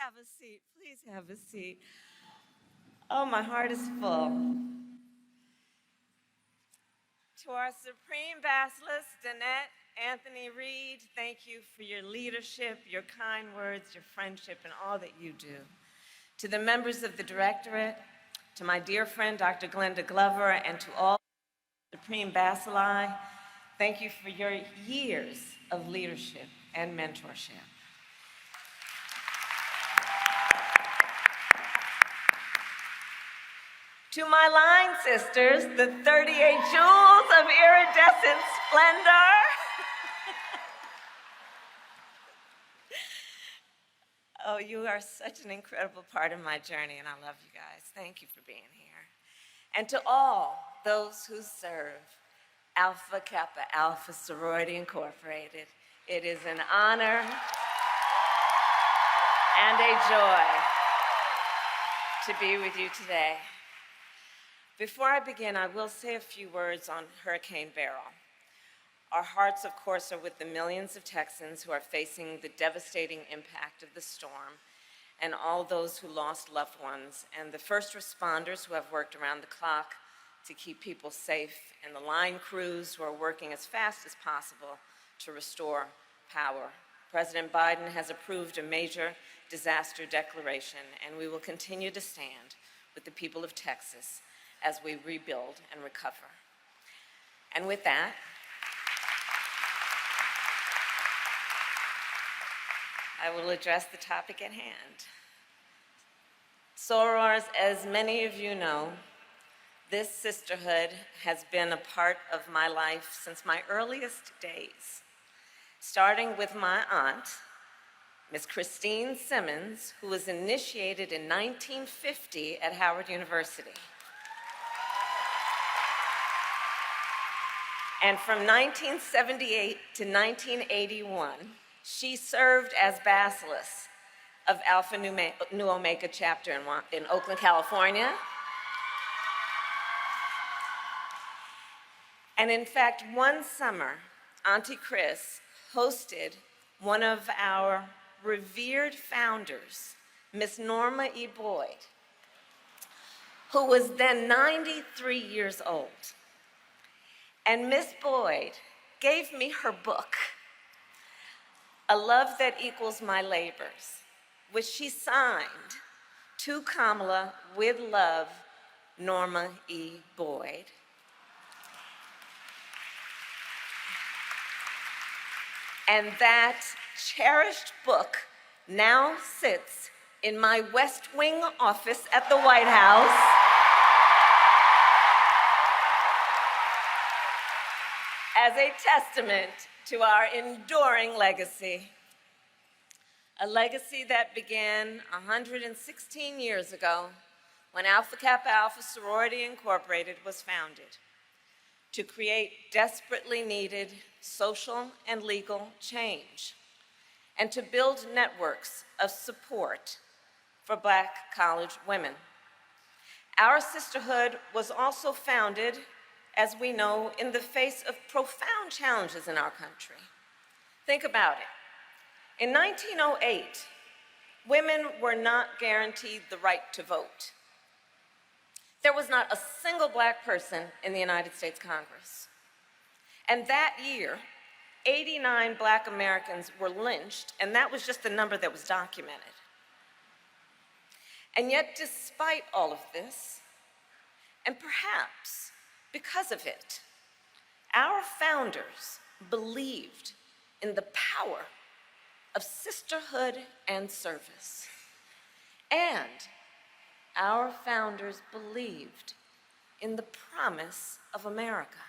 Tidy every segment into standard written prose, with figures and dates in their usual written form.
have a seat. Please have a seat. Oh, my heart is full. To our Supreme Basilisk, Danette, Anthony Reed, thank you for your leadership, your kind words, your friendship, and all that you do. To the members of the Directorate, to my dear friend, Dr. Glenda Glover, and to all Supreme Bacilli, thank you for your years of leadership and mentorship. To my line sisters, the 38 jewels of iridescent splendor. Oh, you are such an incredible part of my journey, and I love you guys. Thank you for being here. And to all those who serve Alpha Kappa Alpha Sorority Incorporated, it is an honor and a joy to be with you today. Before I begin, I will say a few words on Hurricane Beryl. Our hearts, of course, are with the millions of Texans who are facing the devastating impact of the storm, and all those who lost loved ones, and the first responders who have worked around the clock to keep people safe, and the line crews who are working as fast as possible to restore power. President Biden has approved a major disaster declaration, and we will continue to stand with the people of Texas as we rebuild and recover. And with that, I will address the topic at hand. Sorors, as many of you know, this sisterhood has been a part of my life since my earliest days, starting with my aunt, Miss Christine Simmons, who was initiated in 1950 at Howard University. And from 1978 to 1981, she served as Basilisk of Alpha Nu Omega chapter in Oakland, California. And in fact, one summer, Auntie Chris hosted one of our revered founders, Miss Norma E. Boyd, who was then 93 years old. And Miss Boyd gave me her book, A Love That Equals My Labors, which she signed to Kamala with love, Norma E. Boyd. And that cherished book now sits in my West Wing office at the White House. As a testament to our enduring legacy. A legacy that began 116 years ago when Alpha Kappa Alpha Sorority Incorporated was founded to create desperately needed social and legal change and to build networks of support for Black college women. Our sisterhood was also founded, as we know, in the face of profound challenges in our country. Think about it. In 1908, women were not guaranteed the right to vote. There was not a single Black person in the United States Congress. And that year, 89 Black Americans were lynched, and that was just the number that was documented. And yet, despite all of this, and perhaps because of it, our founders believed in the power of sisterhood and service. And our founders believed in the promise of America.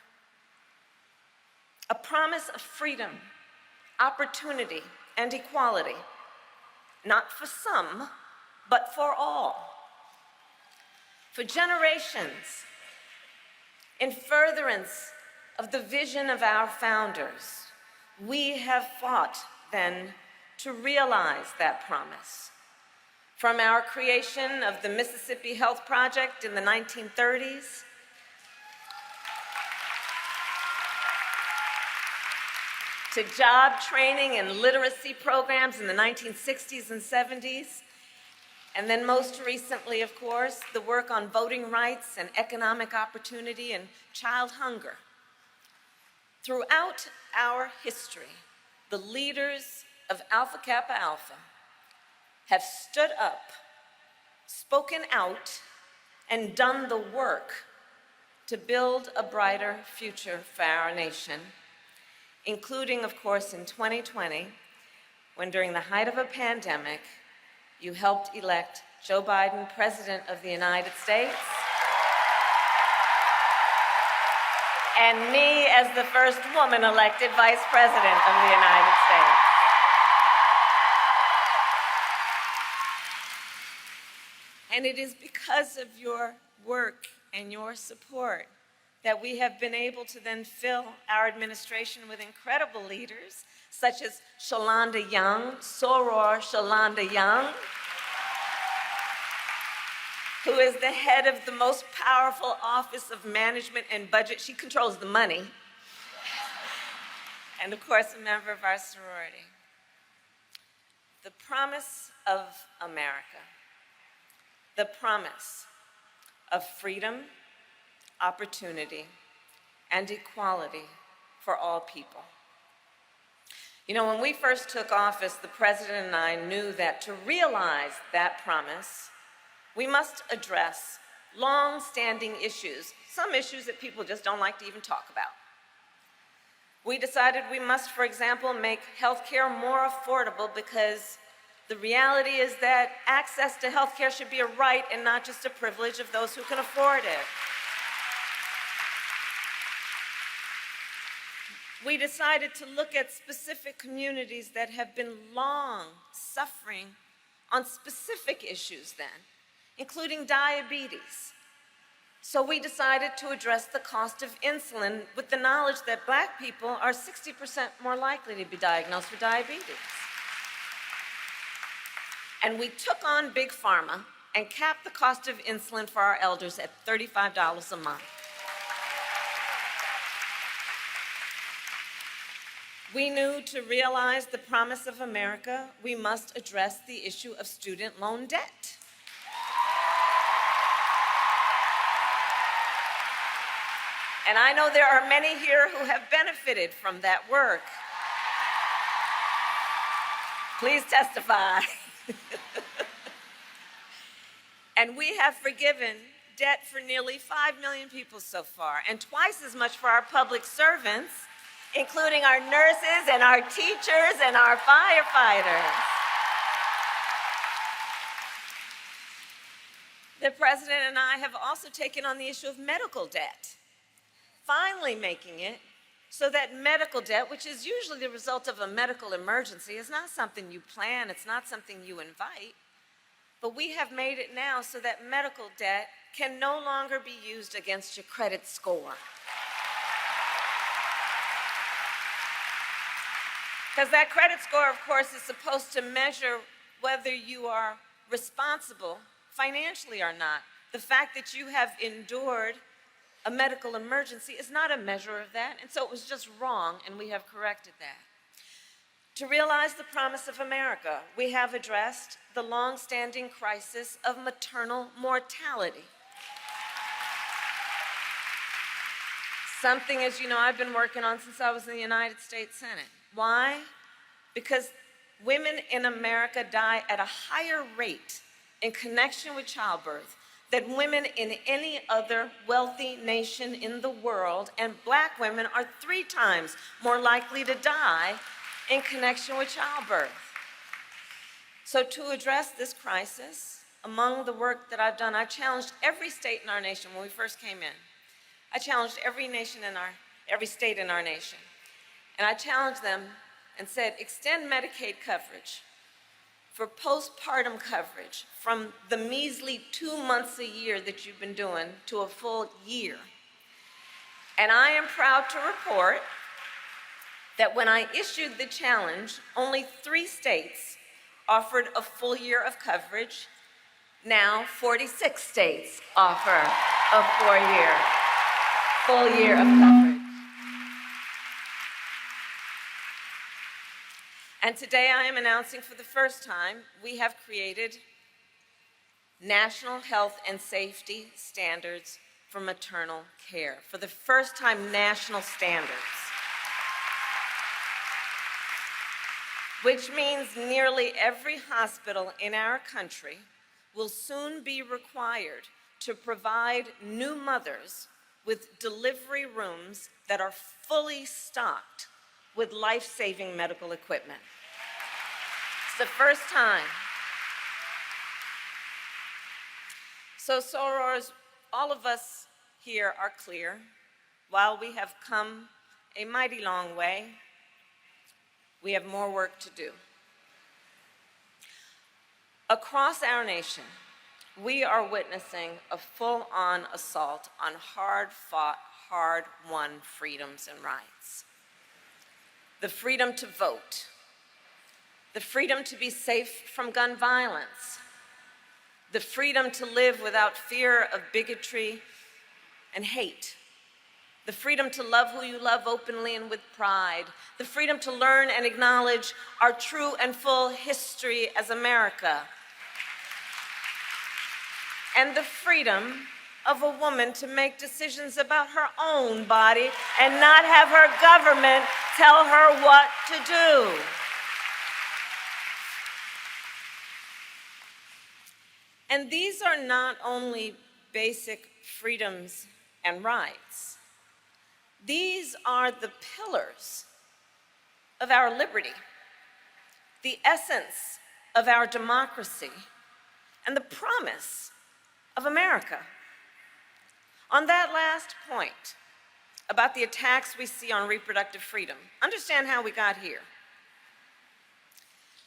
A promise of freedom, opportunity, and equality, not for some, but for all. For generations, in furtherance of the vision of our founders, we have fought then to realize that promise. From our creation of the Mississippi Health Project in the 1930s, to job training and literacy programs in the 1960s and 70s, And then most recently, of course, the work on voting rights and economic opportunity and child hunger. Throughout our history, the leaders of Alpha Kappa Alpha have stood up, spoken out, and done the work to build a brighter future for our nation, including, of course, in 2020, when during the height of a pandemic, you helped elect Joe Biden, President of the United States, and me as the first woman elected Vice President of the United States. And it is because of your work and your support that we have been able to then fill our administration with incredible leaders, such as Shalonda Young, Soror Shalonda Young, who is the head of the most powerful Office of Management and Budget. She controls the money. And of course, a member of our sorority. The promise of America, the promise of freedom, opportunity, and equality for all people. You know, when we first took office, the President and I knew that to realize that promise, we must address long-standing issues, some issues that people just don't like to even talk about. We decided we must, for example, make health care more affordable, because the reality is that access to health care should be a right and not just a privilege of those who can afford it. We decided to look at specific communities that have been long suffering on specific issues then, including diabetes. So we decided to address the cost of insulin with the knowledge that Black people are 60% more likely to be diagnosed with diabetes. And we took on Big Pharma and capped the cost of insulin for our elders at $35 a month. We knew to realize the promise of America, we must address the issue of student loan debt. And I know there are many here who have benefited from that work. Please testify. And we have forgiven debt for nearly 5 million people so far, and twice as much for our public servants, including our nurses and our teachers and our firefighters. The President and I have also taken on the issue of medical debt, finally making it so that medical debt, which is usually the result of a medical emergency, is not something you plan, it's not something you invite, but we have made it now so that medical debt can no longer be used against your credit score. Because that credit score, of course, is supposed to measure whether you are responsible financially or not. The fact that you have endured a medical emergency is not a measure of that, and so it was just wrong, and we have corrected that. To realize the promise of America, we have addressed the long-standing crisis of maternal mortality. Something, as you know, I've been working on since I was in the United States Senate. Why? Because women in America die at a higher rate in connection with childbirth than women in any other wealthy nation in the world, and Black women are 3 times more likely to die in connection with childbirth. So to address this crisis, among the work that I've done, I challenged every state in our nation when we first came in. I challenged every state in our nation. And I challenged them and said, extend Medicaid coverage for postpartum coverage from the measly 2 months a year that you've been doing to a full year. And I am proud to report that when I issued the challenge, only 3 states offered a full year of coverage. Now 46 states offer a full year of coverage. And today I am announcing for the first time we have created national health and safety standards for maternal care. For the first time, national standards. Which means nearly every hospital in our country will soon be required to provide new mothers with delivery rooms that are fully stocked with life-saving medical equipment. It's the first time. So, sorors, all of us here are clear. While we have come a mighty long way, we have more work to do. Across our nation, we are witnessing a full-on assault on hard-fought, hard-won freedoms and rights. The freedom to vote, the freedom to be safe from gun violence, the freedom to live without fear of bigotry and hate, the freedom to love who you love openly and with pride, the freedom to learn and acknowledge our true and full history as America, and the freedom of a woman to make decisions about her own body and not have her government tell her what to do. And these are not only basic freedoms and rights. These are the pillars of our liberty, the essence of our democracy, and the promise of America. On that last point about the attacks we see on reproductive freedom, understand how we got here.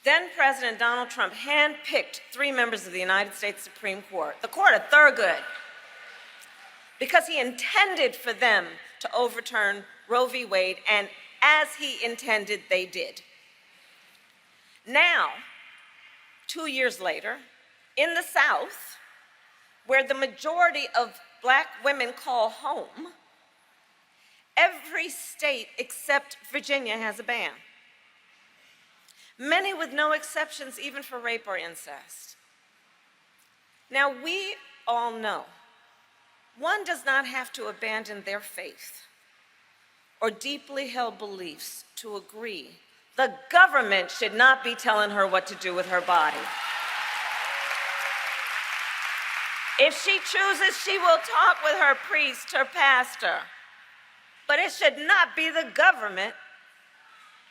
Then President Donald Trump handpicked 3 members of the United States Supreme Court, the court of Thurgood, because he intended for them to overturn Roe v. Wade, and as he intended, they did. Now, 2 years later, in the South, where the majority of Black women call home, every state except Virginia has a ban. Many with no exceptions, even for rape or incest. Now, we all know one does not have to abandon their faith or deeply held beliefs to agree the government should not be telling her what to do with her body. If she chooses, she will talk with her priest, her pastor. But it should not be the government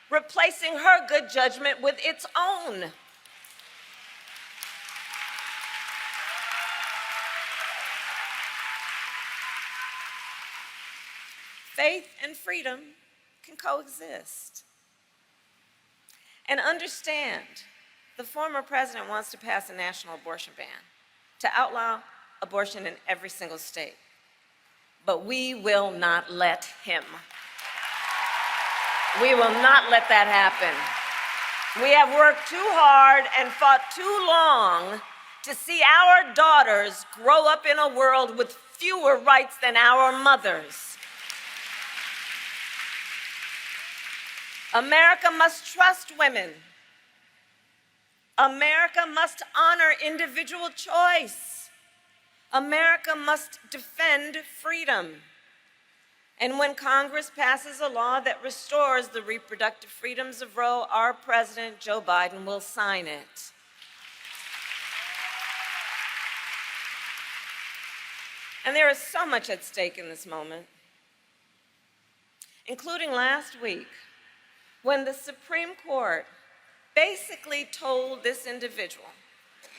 replacing her good judgment with its own. Faith and freedom can coexist. And understand, the former president wants to pass a national abortion ban to outlaw abortion in every single state. But we will not let him. We will not let that happen. We have worked too hard and fought too long to see our daughters grow up in a world with fewer rights than our mothers. America must trust women. America must honor individual choice. America must defend freedom. And when Congress passes a law that restores the reproductive freedoms of Roe, our President, Joe Biden, will sign it. And there is so much at stake in this moment, including last week, when the Supreme Court basically told this individual,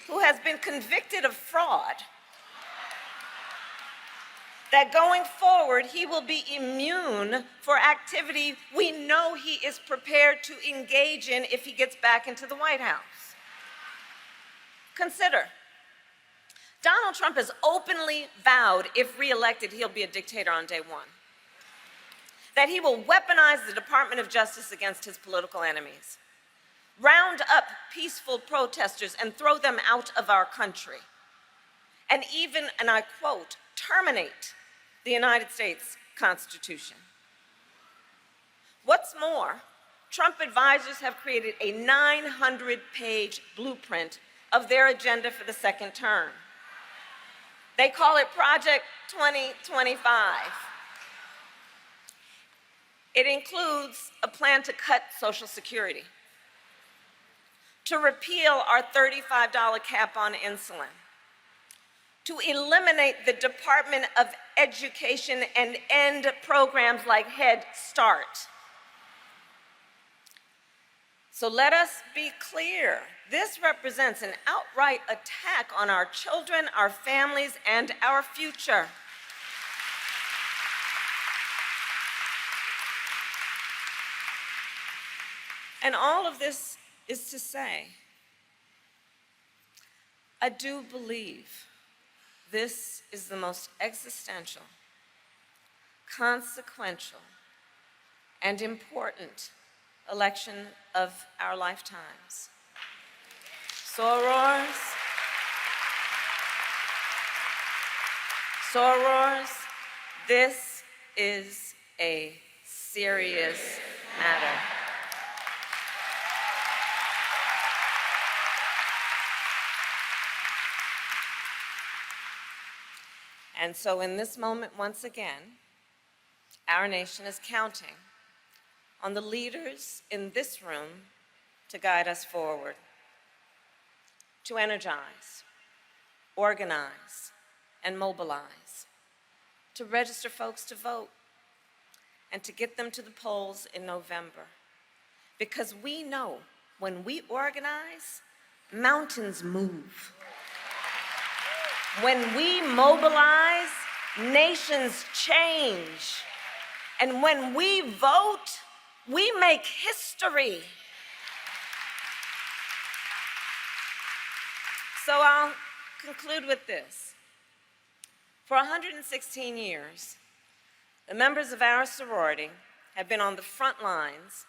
who has been convicted of fraud, that going forward he will be immune for activity we know he is prepared to engage in if he gets back into the White House. Consider, Donald Trump has openly vowed, if reelected, he'll be a dictator on day one. That he will weaponize the Department of Justice against his political enemies, round up peaceful protesters and throw them out of our country, and even, and I quote, terminate the United States Constitution. What's more, Trump advisors have created a 900-page blueprint of their agenda for the second term. They call it Project 2025. It includes a plan to cut Social Security, to repeal our $35 cap on insulin, to eliminate the Department of Education and end programs like Head Start. So let us be clear. This represents an outright attack on our children, our families, and our future. And all of this is to say, I do believe this is the most existential, consequential, and important election of our lifetimes. Sorors, this is a serious matter. And so in this moment, once again, our nation is counting on the leaders in this room to guide us forward, to energize, organize, and mobilize, to register folks to vote, and to get them to the polls in November. Because we know when we organize, mountains move. When we mobilize, nations change. And when we vote, we make history. So I'll conclude with this. For 116 years, the members of our sorority have been on the front lines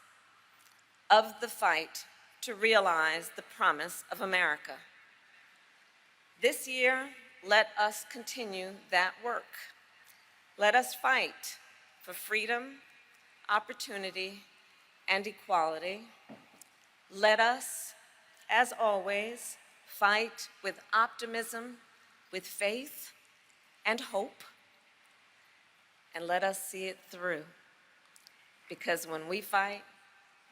of the fight to realize the promise of America. This year, let us continue that work. Let us fight for freedom, opportunity, and equality. Let us, as always, fight with optimism, with faith, and hope. And let us see it through. Because when we fight,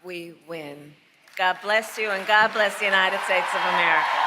we win. God bless you, and God bless the United States of America.